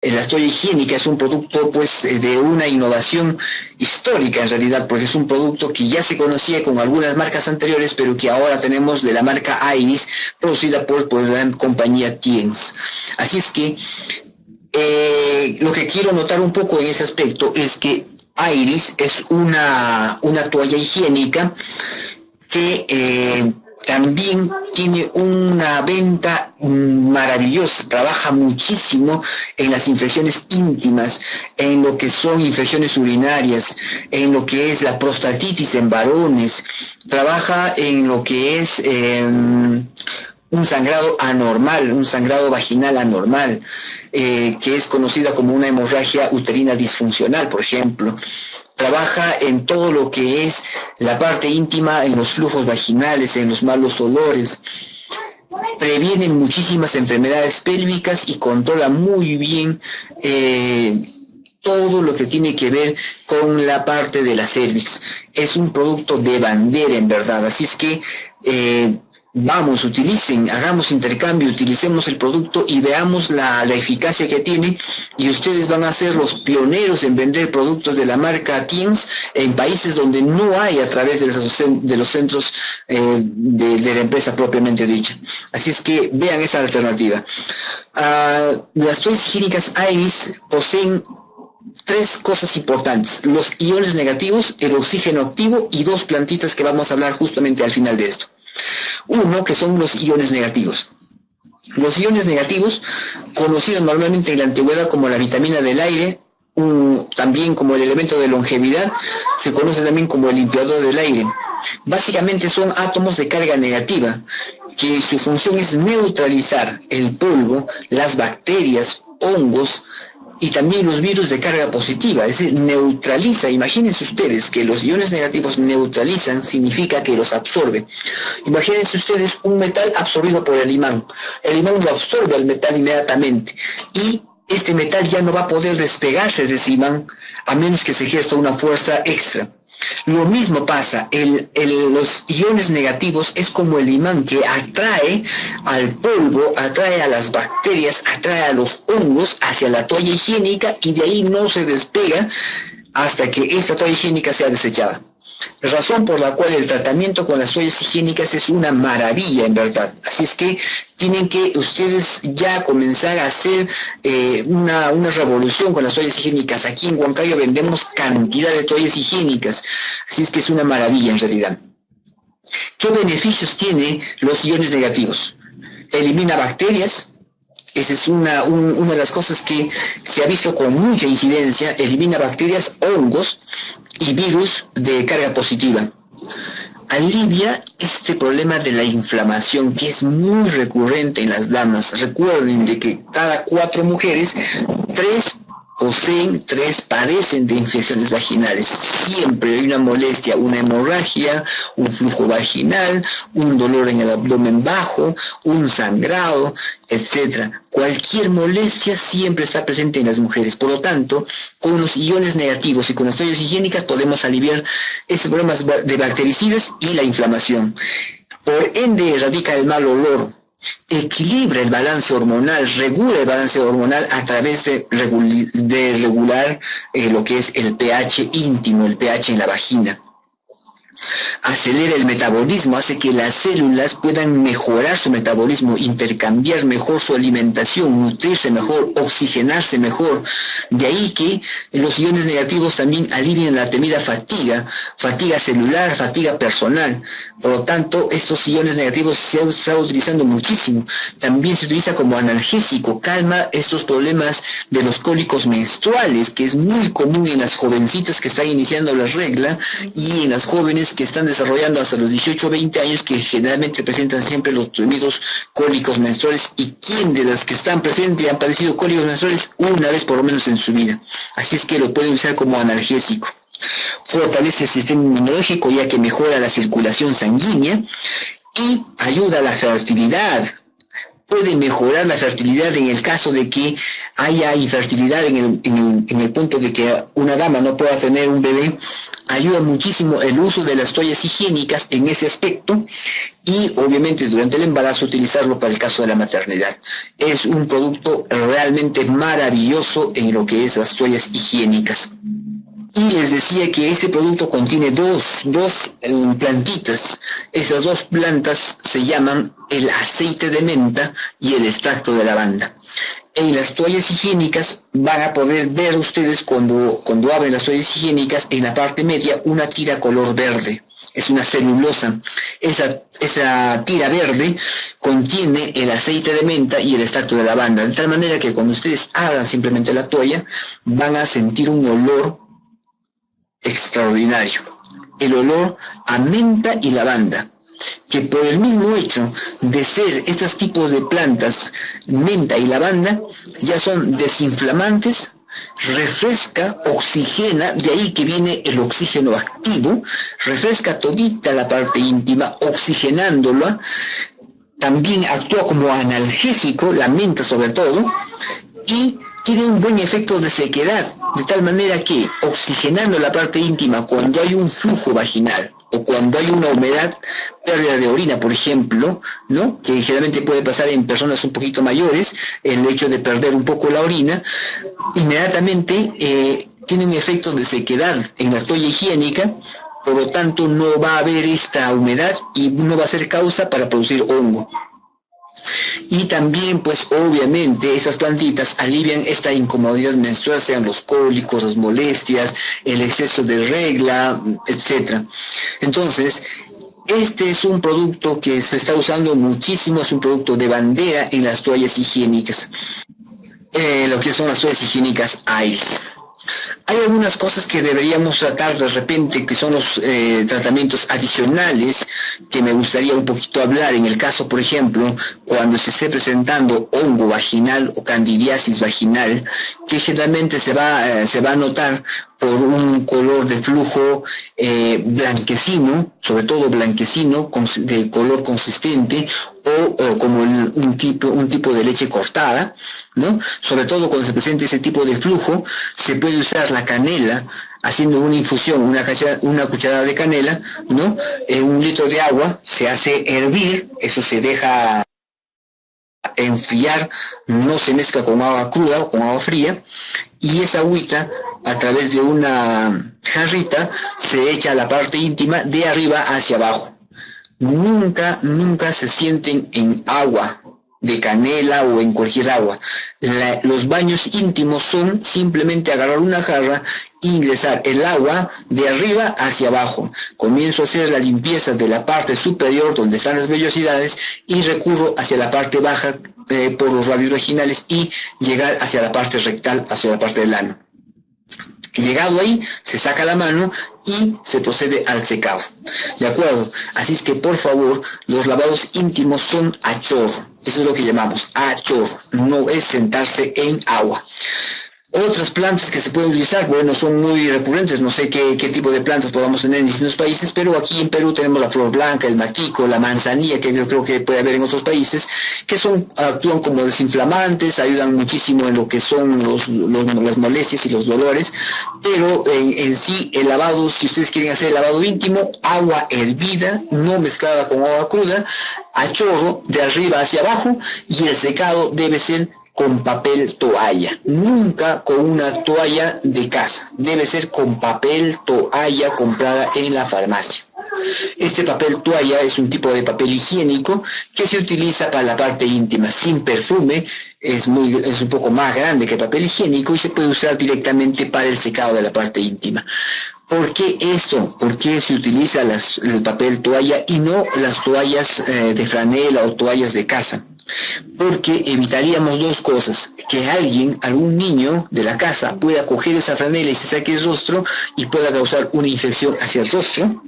La toalla higiénica es un producto pues de una innovación histórica en realidad, porque es un producto que ya se conocía con algunas marcas anteriores, pero que ahora tenemos de la marca Iris, producida por la compañía Tiens. Así es que lo que quiero notar un poco en ese aspecto es que Iris es una toalla higiénica que también tiene una venta maravillosa, trabaja muchísimo en las infecciones íntimas, en lo que son infecciones urinarias, en lo que es la prostatitis en varones, trabaja en lo que es un sangrado anormal, un sangrado vaginal anormal, que es conocida como una hemorragia uterina disfuncional, por ejemplo. Trabaja en todo lo que es la parte íntima, en los flujos vaginales, en los malos olores. Previene muchísimas enfermedades pélvicas y controla muy bien todo lo que tiene que ver con la parte de la cervix. Es un producto de bandera, en verdad. Así es que vamos, hagamos intercambio, utilicemos el producto y veamos la eficacia que tiene, y ustedes van a ser los pioneros en vender productos de la marca Tiens en países donde no hay, a través de los centros de la empresa propiamente dicha. Así es que vean esa alternativa. Las toallas higiénicas Iris poseen tres cosas importantes: los iones negativos, el oxígeno activo y dos plantitas que vamos a hablar justamente al final de esto. Uno, que son los iones negativos. Los iones negativos, conocidos normalmente en la antigüedad como la vitamina del aire, también como el elemento de longevidad, se conoce también como el limpiador del aire. Básicamente son átomos de carga negativa, que su función es neutralizar el polvo, las bacterias, hongos y también los virus de carga positiva, es decir, neutraliza. Imagínense ustedes que los iones negativos neutralizan, significa que los absorbe. Imagínense ustedes un metal absorbido por el imán. El imán lo absorbe al metal inmediatamente y este metal ya no va a poder despegarse de ese imán a menos que se ejerza una fuerza extra. Lo mismo pasa, los iones negativos es como el imán que atrae al polvo, atrae a las bacterias, atrae a los hongos hacia la toalla higiénica, y de ahí no se despega hasta que esta toalla higiénica sea desechada. Razón por la cual el tratamiento con las toallas higiénicas es una maravilla, en verdad. Así es que tienen que ustedes ya comenzar a hacer una revolución con las toallas higiénicas. Aquí en Huancayo vendemos cantidad de toallas higiénicas, así es que es una maravilla en realidad. ¿Qué beneficios tiene los iones negativos? Elimina bacterias. Esa es una de las cosas que se ha visto con mucha incidencia. Elimina bacterias, hongos y virus de carga positiva. Alivia este problema de la inflamación, que es muy recurrente en las damas. Recuerden de que cada 4 mujeres, 3 padecen de infecciones vaginales. Siempre hay una molestia, una hemorragia, un flujo vaginal, un dolor en el abdomen bajo, un sangrado, etcétera. Cualquier molestia siempre está presente en las mujeres. Por lo tanto, con los iones negativos y con las toallas higiénicas podemos aliviar estos problemas de bactericidas y la inflamación. Por ende, erradica el mal olor, equilibra el balance hormonal, regula el balance hormonal a través de regular lo que es el pH íntimo, el pH en la vagina. Acelera el metabolismo, hace que las células puedan mejorar su metabolismo, intercambiar mejor su alimentación, nutrirse mejor, oxigenarse mejor. De ahí que los iones negativos también alivian la temida fatiga celular, fatiga personal. Por lo tanto, estos iones negativos se han estado utilizando muchísimo. También se utiliza como analgésico, calma estos problemas de los cólicos menstruales, que es muy común en las jovencitas que están iniciando la regla y en las jóvenes que están desarrollando hasta los 18 o 20 años, que generalmente presentan siempre los temidos cólicos menstruales. Y quien de las que están presentes y han padecido cólicos menstruales una vez por lo menos en su vida. Así es que lo pueden usar como analgésico. Fortalece el sistema inmunológico, ya que mejora la circulación sanguínea y ayuda a la fertilidad. puede mejorar la fertilidad en el caso de que haya infertilidad en el punto de que una dama no pueda tener un bebé. Ayuda muchísimo el uso de las toallas higiénicas en ese aspecto, y obviamente durante el embarazo utilizarlo para el caso de la maternidad. Es un producto realmente maravilloso en lo que es las toallas higiénicas. Y les decía que este producto contiene dos plantitas. Esas dos plantas se llaman el aceite de menta y el extracto de lavanda. En las toallas higiénicas van a poder ver ustedes cuando abren las toallas higiénicas, en la parte media una tira color verde. Es una celulosa. Esa tira verde contiene el aceite de menta y el extracto de lavanda, de tal manera que cuando ustedes abran simplemente la toalla van a sentir un olor extraordinario, el olor a menta y lavanda, que por el mismo hecho de ser estos tipos de plantas, menta y lavanda, ya son desinflamantes, refresca, oxigena, de ahí que viene el oxígeno activo, refresca todita la parte íntima, oxigenándola. También actúa como analgésico, la menta sobre todo, y tiene un buen efecto de sequedad, de tal manera que oxigenando la parte íntima cuando hay un flujo vaginal o cuando hay una humedad, pérdida de orina, por ejemplo, ¿no?, que generalmente puede pasar en personas un poquito mayores, el hecho de perder un poco la orina, inmediatamente tiene un efecto de sequedad en la toalla higiénica. Por lo tanto no va a haber esta humedad y no va a ser causa para producir hongo. Y también, pues obviamente, estas plantitas alivian esta incomodidad menstrual, sean los cólicos, las molestias, el exceso de regla, etc. Entonces, este es un producto que se está usando muchísimo, es un producto de bandera en las toallas higiénicas, lo que son las toallas higiénicas Aeris. Hay algunas cosas que deberíamos tratar de repente, que son los tratamientos adicionales, que me gustaría un poquito hablar. En el caso, por ejemplo, cuando se esté presentando hongo vaginal o candidiasis vaginal, que generalmente se va a notar por un color de flujo blanquecino, sobre todo blanquecino, de color consistente, o como un tipo de leche cortada, ¿no? Sobre todo cuando se presenta ese tipo de flujo, se puede usar la canela, haciendo una infusión, una cucharada de canela, ¿no?, en 1 litro de agua, se hace hervir, eso se deja enfriar, no se mezcla con agua cruda o con agua fría, y esa agüita, a través de una jarrita, se echa a la parte íntima de arriba hacia abajo. Nunca se sienten en agua de canela o en cualquier agua. Los baños íntimos son simplemente agarrar una jarra e ingresar el agua de arriba hacia abajo. Comienzo a hacer la limpieza de la parte superior donde están las vellosidades y recurro hacia la parte baja por los labios vaginales y llegar hacia la parte rectal, hacia la parte del ano. Llegado ahí, se saca la mano y se procede al secado. ¿De acuerdo? Así es que, por favor, los lavados íntimos son a chorro. Eso es lo que llamamos a chorro. No es sentarse en agua. Otras plantas que se pueden utilizar, bueno, son muy recurrentes, no sé qué tipo de plantas podamos tener en distintos países, pero aquí en Perú tenemos la flor blanca, el matico, la manzanilla, que yo creo que puede haber en otros países, que actúan como desinflamantes, ayudan muchísimo en lo que son las molestias y los dolores, pero en sí el lavado, si ustedes quieren hacer el lavado íntimo, agua hervida, no mezclada con agua cruda, a chorro, de arriba hacia abajo, y el secado debe ser con papel toalla, nunca con una toalla de casa, debe ser con papel toalla comprada en la farmacia. Este papel toalla es un tipo de papel higiénico que se utiliza para la parte íntima, sin perfume, es un poco más grande que el papel higiénico y se puede usar directamente para el secado de la parte íntima. ¿Por qué esto? ¿Por qué se utiliza el papel toalla y no las toallas de franela o toallas de casa? Porque evitaríamos dos cosas: que algún niño de la casa pueda coger esa franela y se saque el rostro y pueda causar una infección hacia el rostro.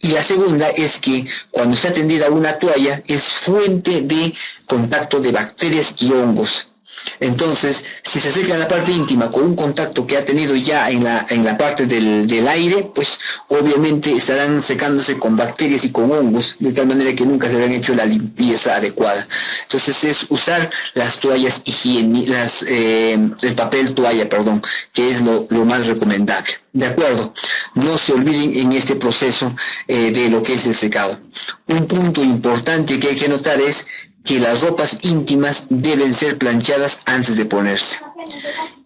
Y la segunda es que cuando está tendida una toalla es fuente de contacto de bacterias y hongos. Entonces, si se acerca a la parte íntima con un contacto que ha tenido ya en la parte del aire, pues obviamente estarán secándose con bacterias y con hongos, de tal manera que nunca se habrán hecho la limpieza adecuada. Entonces es usar las toallas higiénicas, el papel toalla, perdón, que es lo más recomendable. De acuerdo, no se olviden en este proceso de lo que es el secado. Un punto importante que hay que notar es que las ropas íntimas deben ser planchadas antes de ponerse.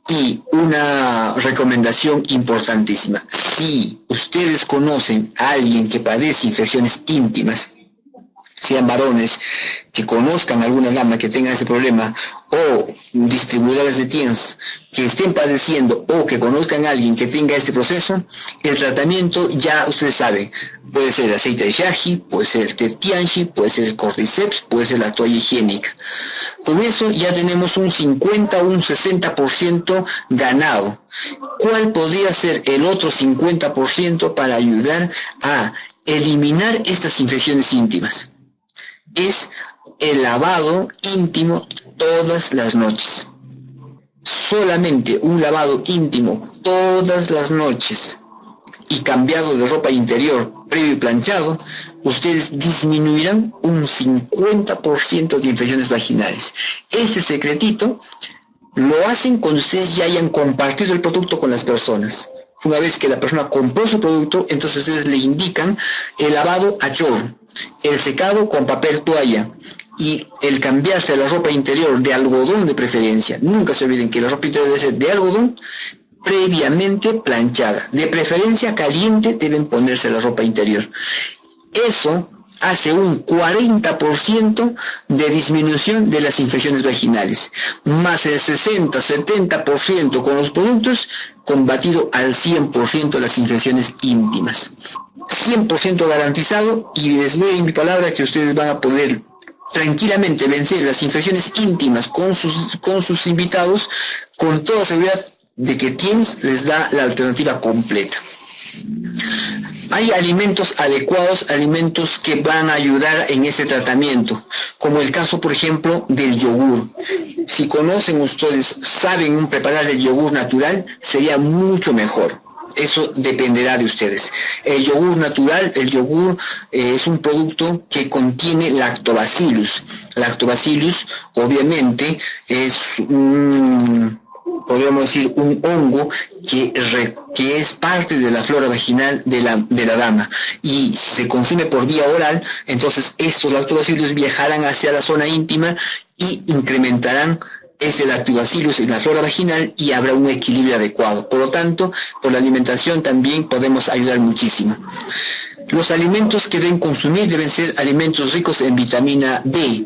Y una recomendación importantísima: si ustedes conocen a alguien que padece infecciones íntimas, sean varones que conozcan alguna dama que tenga ese problema, o distribuidores de tiendas que estén padeciendo o que conozcan a alguien que tenga este proceso, el tratamiento ya ustedes saben, puede ser el aceite de yaji, puede ser el té tianji, puede ser el cordyceps, puede ser la toalla higiénica. Con eso ya tenemos un 50 o un 60% ganado. ¿Cuál podría ser el otro 50% para ayudar a eliminar estas infecciones íntimas? Es el lavado íntimo todas las noches. Solamente un lavado íntimo todas las noches y cambiado de ropa interior previo y planchado, ustedes disminuirán un 50% de infecciones vaginales. Este secretito lo hacen cuando ustedes ya hayan compartido el producto con las personas. Una vez que la persona compró su producto, entonces ustedes le indican el lavado a chorro, el secado con papel toalla y el cambiarse la ropa interior de algodón de preferencia. Nunca se olviden que la ropa interior debe ser de algodón previamente planchada. De preferencia caliente deben ponerse la ropa interior. Eso hace un 40% de disminución de las infecciones vaginales, más el 60-70% con los productos, combatido al 100% las infecciones íntimas. 100% garantizado, y les doy mi palabra que ustedes van a poder tranquilamente vencer las infecciones íntimas con sus invitados, con toda seguridad de que TIENS les da la alternativa completa. Hay alimentos adecuados, alimentos que van a ayudar en ese tratamiento, como el caso, por ejemplo, del yogur. Si conocen ustedes, saben preparar el yogur natural, sería mucho mejor. Eso dependerá de ustedes. El yogur natural, es un producto que contiene lactobacillus. Lactobacillus, obviamente, es podríamos decir un hongo que es parte de la flora vaginal de la dama, y si se consume por vía oral, entonces estos lactobacillus viajarán hacia la zona íntima y incrementarán ese lactobacillus en la flora vaginal y habrá un equilibrio adecuado. Por lo tanto, por la alimentación también podemos ayudar muchísimo. Los alimentos que deben consumir deben ser alimentos ricos en vitamina B,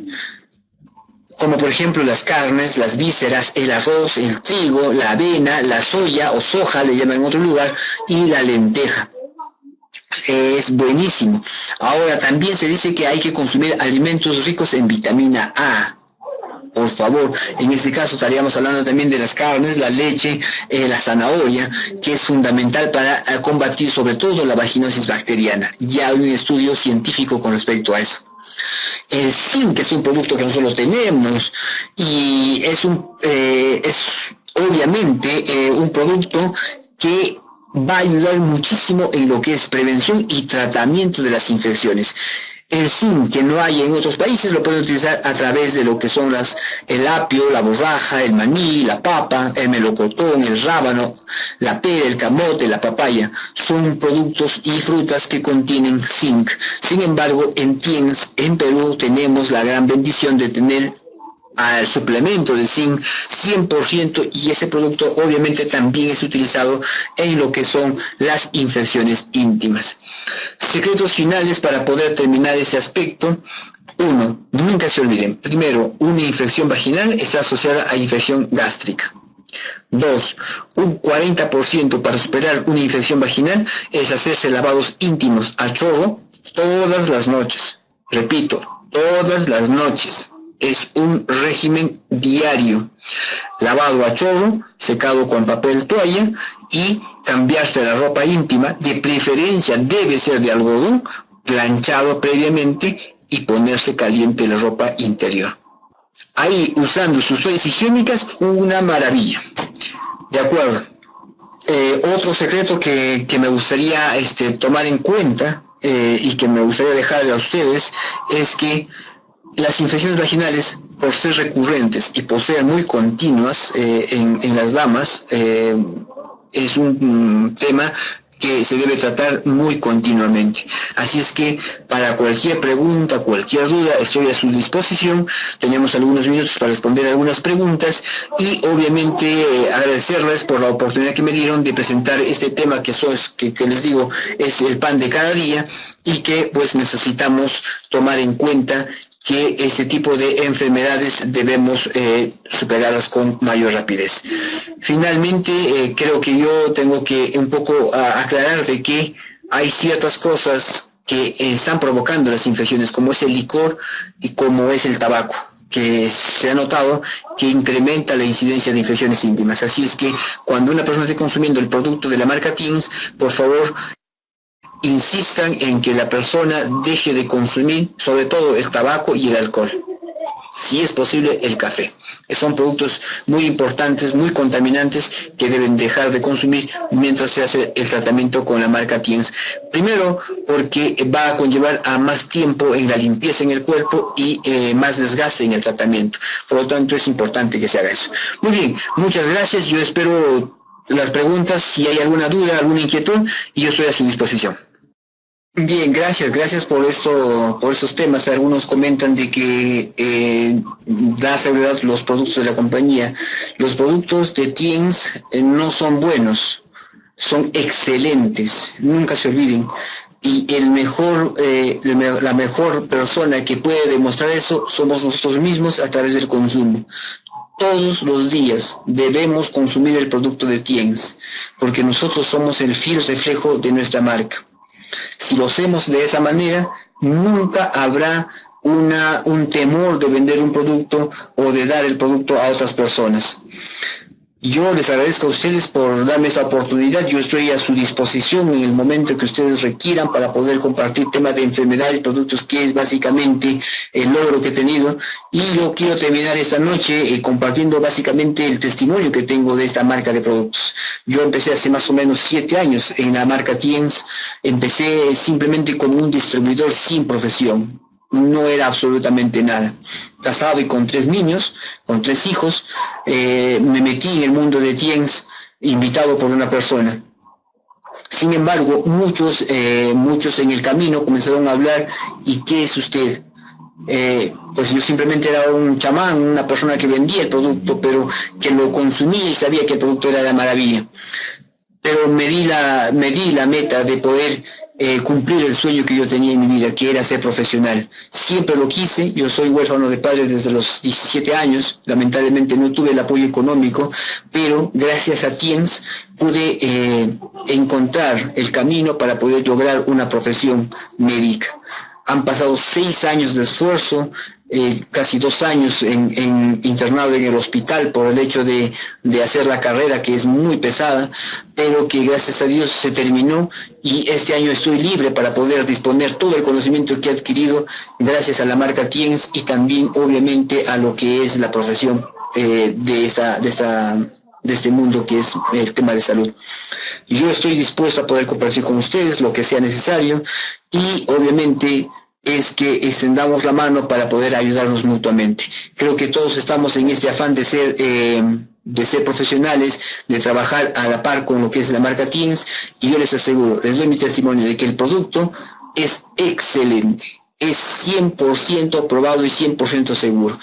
como por ejemplo las carnes, las vísceras, el arroz, el trigo, la avena, la soya o soja, le llaman en otro lugar, y la lenteja. Es buenísimo. Ahora también se dice que hay que consumir alimentos ricos en vitamina A. Por favor, en este caso estaríamos hablando también de las carnes, la leche, la zanahoria, que es fundamental para combatir sobre todo la vaginosis bacteriana. Ya hay un estudio científico con respecto a eso. El zinc es un producto que nosotros tenemos y es obviamente un producto que va a ayudar muchísimo en lo que es prevención y tratamiento de las infecciones. El zinc que no hay en otros países lo pueden utilizar a través de lo que son el apio, la borraja, el maní, la papa, el melocotón, el rábano, la pera, el camote, la papaya. Son productos y frutas que contienen zinc. Sin embargo, en TIENS, en Perú, tenemos la gran bendición de tener al suplemento de zinc 100%, y ese producto obviamente también es utilizado en lo que son las infecciones íntimas. Secretos finales para poder terminar ese aspecto. 1. Nunca se olviden. Primero, una infección vaginal está asociada a infección gástrica. 2. Un 40% para superar una infección vaginal es hacerse lavados íntimos a chorro todas las noches. Repito, todas las noches. Es un régimen diario. Lavado a chorro, secado con papel toalla y cambiarse la ropa íntima, de preferencia debe ser de algodón, planchado previamente, y ponerse caliente la ropa interior. Ahí, usando sus toallas higiénicas, una maravilla. De acuerdo. Otro secreto que me gustaría tomar en cuenta y que me gustaría dejarle a ustedes es que las infecciones vaginales, por ser recurrentes y por ser muy continuas en las damas, es un tema que se debe tratar muy continuamente. Así es que para cualquier pregunta, cualquier duda, estoy a su disposición. Tenemos algunos minutos para responder algunas preguntas y obviamente agradecerles por la oportunidad que me dieron de presentar este tema que les digo es el pan de cada día y que pues necesitamos tomar en cuenta que este tipo de enfermedades debemos superarlas con mayor rapidez. Finalmente, creo que yo tengo que un poco aclarar de que hay ciertas cosas que están provocando las infecciones, como es el licor y como es el tabaco, que se ha notado que incrementa la incidencia de infecciones íntimas. Así es que cuando una persona esté consumiendo el producto de la marca Teens, por favor, insistan en que la persona deje de consumir sobre todo el tabaco y el alcohol. Si es posible, el café. Son productos muy importantes, muy contaminantes que deben dejar de consumir mientras se hace el tratamiento con la marca Teens. Primero, porque va a conllevar a más tiempo en la limpieza en el cuerpo y más desgaste en el tratamiento. Por lo tanto, es importante que se haga eso. Muy bien, muchas gracias. Yo espero las preguntas, si hay alguna duda, alguna inquietud, y yo estoy a su disposición. Bien, gracias por estos temas. Algunos comentan de que da seguridad los productos de la compañía. Los productos de Teens no son buenos, son excelentes, nunca se olviden. Y la mejor persona que puede demostrar eso somos nosotros mismos a través del consumo. Todos los días debemos consumir el producto de Teens, porque nosotros somos el fiel reflejo de nuestra marca. Si lo hacemos de esa manera, nunca habrá un temor de vender un producto o de dar el producto a otras personas. Yo les agradezco a ustedes por darme esta oportunidad. Yo estoy a su disposición en el momento que ustedes requieran para poder compartir temas de enfermedades, productos, que es básicamente el logro que he tenido. Y yo quiero terminar esta noche compartiendo básicamente el testimonio que tengo de esta marca de productos. Yo empecé hace más o menos 7 años en la marca Teens. Empecé simplemente como un distribuidor sin profesión. No era absolutamente nada. Casado y con 3 niños, con 3 hijos, me metí en el mundo de Teens, invitado por una persona. Sin embargo, muchos en el camino comenzaron a hablar, ¿y qué es usted? Pues yo simplemente era un chamán, una persona que vendía el producto, pero que lo consumía y sabía que el producto era de maravilla. Pero me di la meta de poder cumplir el sueño que yo tenía en mi vida, que era ser profesional. Siempre lo quise. Yo soy huérfano de padre desde los 17 años, lamentablemente no tuve el apoyo económico, pero gracias a Teens pude encontrar el camino para poder lograr una profesión médica. Han pasado 6 años de esfuerzo, casi 2 años internado en el hospital por el hecho de hacer la carrera, que es muy pesada, pero que gracias a Dios se terminó, y este año estoy libre para poder disponer todo el conocimiento que he adquirido gracias a la marca Teens y también obviamente a lo que es la profesión de este mundo, que es el tema de salud. Yo estoy dispuesto a poder compartir con ustedes lo que sea necesario, y obviamente es que extendamos la mano para poder ayudarnos mutuamente. Creo que todos estamos en este afán de ser profesionales, de trabajar a la par con lo que es la marca Teens, y yo les aseguro, les doy mi testimonio de que el producto es excelente, es 100% probado y 100% seguro.